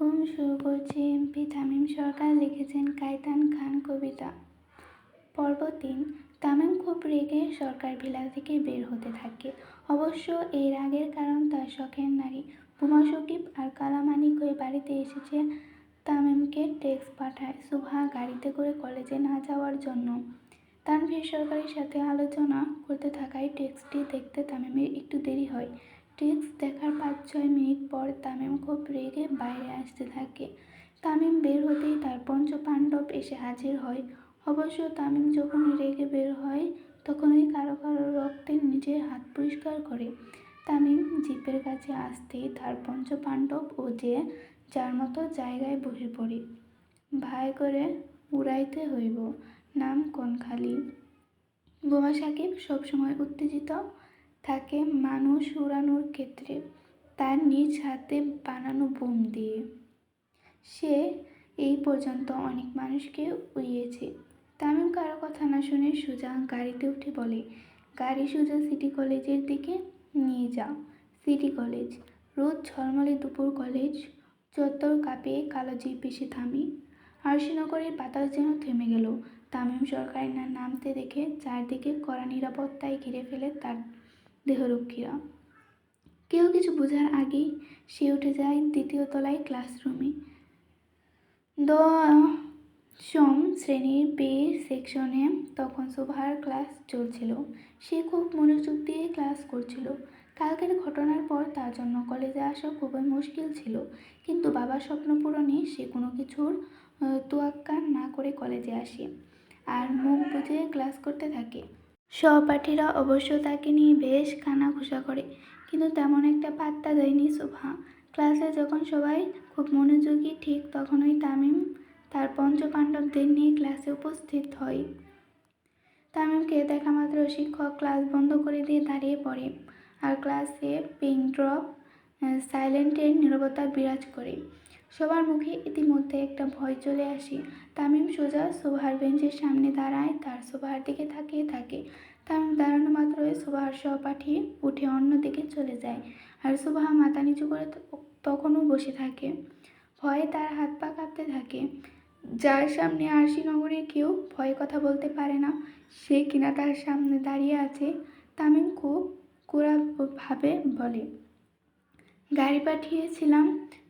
আলাইকুম। শুরু করছি এমপি তামিম সরকার লিখেছেন কায়তান খান কবিতা। পর্ব ৩। তামিম খুব রেগে সরকার ভিলা থেকে বের হতে থাকে। অবশ্য এই রাগের কারণ তার শখের নারী বুমা শকিব আর কালামানিক ওই বাড়িতে এসেছে তামিমকে টেক্সট পাঠায় সুভা গাড়িতে করে কলেজে না যাওয়ার জন্য। তানভীর সরকারের সাথে আলোচনা করতে থাকায় টেক্সটটি দেখতে তামিমের একটু দেরি হয়। টেক্সট দেখার ৫-৬ মিনিট পর তামিম খুব রেগে বাইরে আসতে থাকে। তামিম বের হতেই তার পঞ্চপাণ্ডব এসে হাজির হয়। অবশ্য তামিম যখন রেগে বের হয় তখনই কারো কারো রক্তে নিজের হাত পরিষ্কার করে। তামিম জিপের কাছে আসতেই তার পঞ্চপাণ্ডব ও যে যার মতো জায়গায় বসে পড়ে। ভাই করে উড়াইতে হইব, নাম কনখালি। বোমা সাকিব সবসময় উত্তেজিত থাকে মানুষ উড়ানোর ক্ষেত্রে তার নিজ হাতে বানানো বোম দিয়ে। সে এই পর্যন্ত অনেক মানুষকে উড়িয়েছে। তামিম কারো কথা না শুনে সোজা গাড়িতে উঠে বলে, গাড়ি সোজা সিটি কলেজের দিকে নিয়ে যা। সিটি কলেজ, রোদ ঝলমলে দুপুর, কলেজ চত্বর কাঁপিয়ে কালো জিপ এসে থামি। আরশিনগরের বাতাস যেন থেমে গেল। তামিম সরকারের নামতে দেখে চারদিকে কড়া নিরাপত্তায় ঘিরে ফেলে তার দেহরক্ষীরা। কেউ কিছু বোঝার আগেই সে উঠে যায় দ্বিতীয় তলায় ক্লাসরুমে। দশম শ্রেণীর বে সেকশনে তখন সুভার ক্লাস চলছিল। সে খুব মনোযোগ দিয়ে ক্লাস করছিল। কালকের ঘটনার পর তার জন্য কলেজে আসা খুবই মুশকিল ছিল, কিন্তু বাবার স্বপ্ন পূরণে সে কোনো কিছুর তোয়াক্কা না করে কলেজে আসে আর মুখ বুজে ক্লাস করতে থাকে। সহপাঠীরা অবশ্য তাকে নিয়ে বেশ কানাঘুষা করে, কিন্তু তেমন একটা পাত্তা দেয়নি সুভা। ক্লাসে যখন সবাই খুব মনোযোগী ঠিক তখনই তামিম তার পঞ্চপাণ্ডবদের নিয়ে ক্লাসে উপস্থিত হয়। তামিমকে দেখা মাত্র শিক্ষক ক্লাস বন্ধ করে দিয়ে দাঁড়িয়ে পড়ে আর ক্লাসে পিন ড্রপ সাইলেন্টের নীরবতা বিরাজ করে। সবার মুখে ইতিমধ্যে একটা ভয় চলে আসে। তামিম সোজা সুভার বেঞ্চের সামনে দাঁড়ায়, তার সুভার দিকে তাকিয়ে থাকে। তামিম দাঁড়ানো মাত্রই সুভার সহপাঠী উঠে অন্য দিকে চলে যায় আর সুভা মাথা নিচু করে তখনও বসে থাকে। ভয়ে তার হাত পা কাঁপতে থাকে। যার সামনে আরশিনগরে কেউ ভয়ে কথা বলতে পারে না, সে কিনা তার সামনে দাঁড়িয়ে আছে। তামিম খুব ভাবে বলে, গাড়ি পাঠিয়েছিলাম।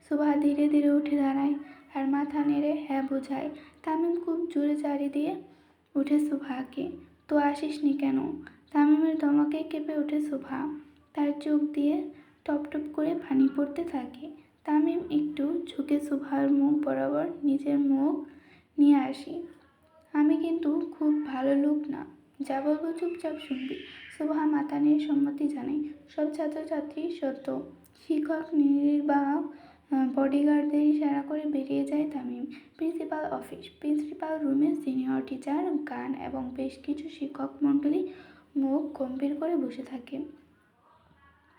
সুভা ধীরে ধীরে উঠে দাঁড়ায় আর মাথা নেড়ে হ্যাঁ বোঝায়। তামিম খুব জোরে চারি দিয়ে উঠে সুভাকে, তো আসিসনি কেন? তামিমের ধমকে কেঁপে ওঠে সুভা। তার চোখ দিয়ে টপ টপ করে পানি পড়তে থাকে। তামিম একটু ঝুঁকে সুভার মুখ বরাবর নিজের মুখ নিয়ে আসি। আমি কিন্তু খুব ভালো লোক না, যা বলবো চুপচাপ শুনবি। সুভা মাথা নিয়ে সম্মতি জানায়। সব ছাত্রছাত্রী সত্য শিক্ষক নির্বাহক বডিগার্ডদের ইশারা করে বেরিয়ে যায় তামিম। প্রিন্সিপাল অফিস, প্রিন্সিপাল রুমে সিনিয়র টিচার, গান এবং বেশ কিছু শিক্ষক মণ্ডলী মুখ গম্ভীর করে বসে থাকে।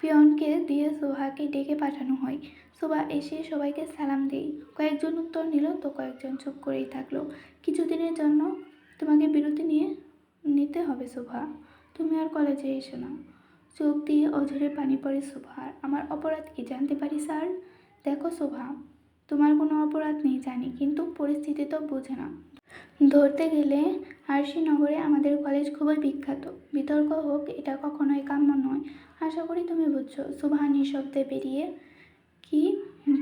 পিয়নকে দিয়ে সুভাকে ডেকে পাঠানো হয়। সুভা এসে সবাইকে সালাম দেয়। কয়েকজন উত্তর নিল তো কয়েকজন চুপ করেই থাকলো। কিছুদিনের জন্য তোমাকে বিরতি নিতে হবে সুভা, তুমি আর কলেজে এসো না। চোখ দিয়ে অঝরে পানি পড়ে সুভার। আমার অপরাধ কি জানতে পারি স্যার? দেখো সুভা, তোমার কোনো অপরাধ নেই জানি, কিন্তু পরিস্থিতি তো বোঝে না। ধরতে গেলে আরশিনগরে আমাদের কলেজ খুবই বিখ্যাত। বিতর্ক হোক এটা কখনোই কাম্য নয়। আশা করি তুমি বুঝছো। সুভা নিঃশব্দে বেরিয়ে কি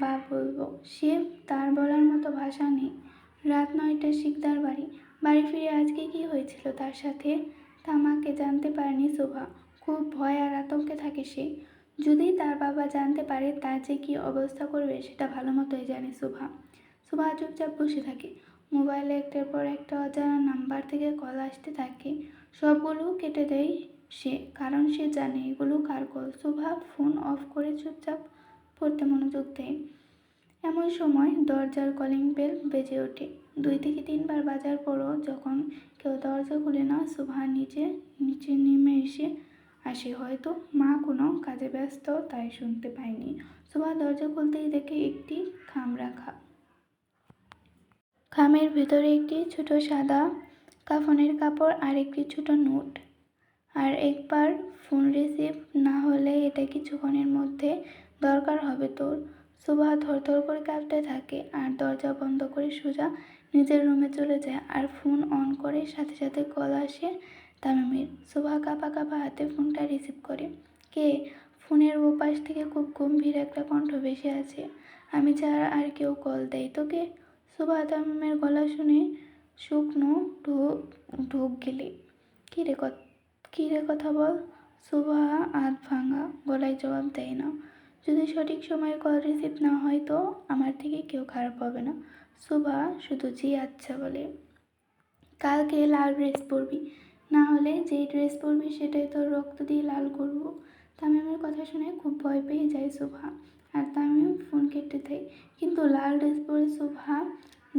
বা বলবো, সে তার বলার মতো ভাষা নেই। রাত 9টা, শিকদার বাড়ি। বাড়ি ফিরে আজকে কি হয়েছিল তার সাথে তামাকে জানতে পারেনি সুভা। খুব ভয় আর আতঙ্কে থাকে সে। যদি তার বাবা জানতে পারে তার যে কী অবস্থা করবে সেটা ভালো মতোই জানে সুভা। সুভা চুপচাপ বসে থাকে। মোবাইলে একটার পর একটা অজানা নাম্বার থেকে কল আসতে থাকে। সবগুলো কেটে দেয় সে, কারণ সে জানে এগুলো কার কল। সুভা ফোন অফ করে চুপচাপ পড়তে মনোযোগ দেয়। এমন সময় দরজার কলিং বেল বেজে ওঠে। 2 থেকে 3 বার বাজার পরও যখন কেউ দরজা খুলে না, সুভা নিচে নেমে আসে। হয়তো মা কোনো কাজে ব্যস্ত, তাই শুনতে পায়নি। সুভা দরজা খুলতেই দেখে একটি খাম রাখা। খামের ভিতরে একটি ছোট সাদা কাফনের কাপড় আর একটি ছোট নোট। আর একবার ফোন রিসিভ না হলে এটা কিছুক্ষণের মধ্যে দরকার হবে তোর। সুভা থরথর করে কাঁপতে থাকে আর দরজা বন্ধ করে সোজা নিজের রুমে চলে যায় আর ফোন অন করে সাথে সাথে কল আসে তামিমের। সুভা কাঁপা কাঁপা হাতে ফোনটা রিসিভ করে। কে? ফোনের ওপাশ থেকে খুব গম্ভীর একটা কণ্ঠ ভেসে আছে। আমি ছাড়া আর কেউ কল দেয় তোকে? সুভা তামিমের গলা শুনে শুকনো ঢোক গেলে। কী রে কথা বল। সুভা আধ ভাঙা গলায় জবাব দেয় না। যদি সঠিক সময়ে কল রিসিভ না হয় তো আমার থেকে কেউ খারাপ হবে না। সুভা শুধু জি আচ্ছা বলে। কালকে লাল ড্রেস পরবি, না হলে যেই ড্রেস পরবি সেটাই তোর রক্ত দিয়ে লাল করব। তামিমের কথা শুনে খুব ভয় পেয়ে যায় সুভা আর তামিম ফোন কেটে দেয়। কিন্তু লাল ড্রেস পরে সুভা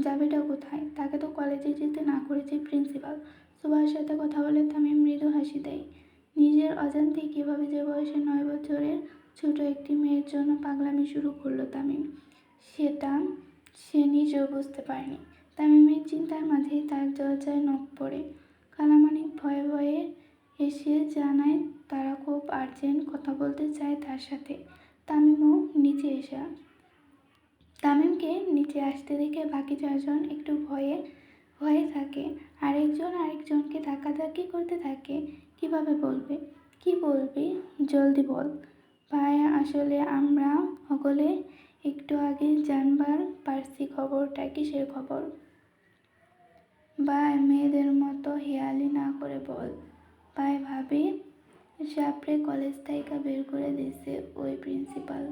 যাবেটা কোথায়? তাকে তো কলেজে যেতে না করেছে প্রিন্সিপাল। সুভার সাথে কথা বলে তামিম মৃদু হাসি দেয়। নিজের অজান্তেই কীভাবে যে বয়সে 9 বছরের ছোট একটি মেয়ের জন্য পাগলামি শুরু করলো তামিম, সেটা সে নিজেও বুঝতে পারেনি। তামিমের চিন্তার মাঝেই তার দরজায় নখ পড়ে। কালামানিক ভয়ে ভয়ে এসে জানায় তারা খুব আর্জেন্ট কথা বলতে চায় তার সাথে। তামিমকে নিচে আসতে দেখে বাকি চারজন একটু ভয়ে ভয়ে থাকে। আরেকজনকে ধাক্কাধাক্কি করতে থাকে। কিভাবে বলবে? কি বলবি? জলদি বল। ভাই আসলে আমরা সকলে একটু আগে জানবার পারছি খবরটা। কিসের খবর? ভাই মেয়েদের মতো হেয়ালি না করে বল। ভাই ভাবি সাপড়ে কলেজ থেকে বের করে দিয়েছে ওই প্রিন্সিপাল।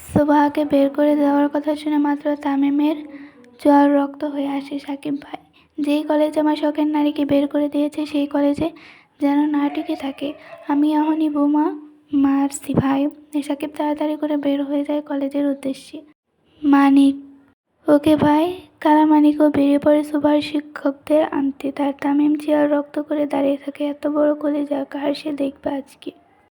সুভাকে বের করে দেওয়ার কথা শুনে মাত্র তামিমের জল রক্ত হয়ে আসে। সাকিব ভাই, যেই কলেজে আমার শখের নারীকে বের করে দিয়েছে সেই কলেজে যেন না টিকে থাকে। আমি এখনই বোমা মারছি ভাই। সাকিব তাড়াতাড়ি করে বের হয়ে যায় কলেজের উদ্দেশ্যে। মানিক, ওকে ভাই। কালামানিকও বেরিয়ে পড়ে সুভার শিক্ষকদের আনতে। তার তামিম চেয়ার রক্ত করে দাঁড়িয়ে থাকে। এত বড় কলেজা কার সে দেখবে আজকে।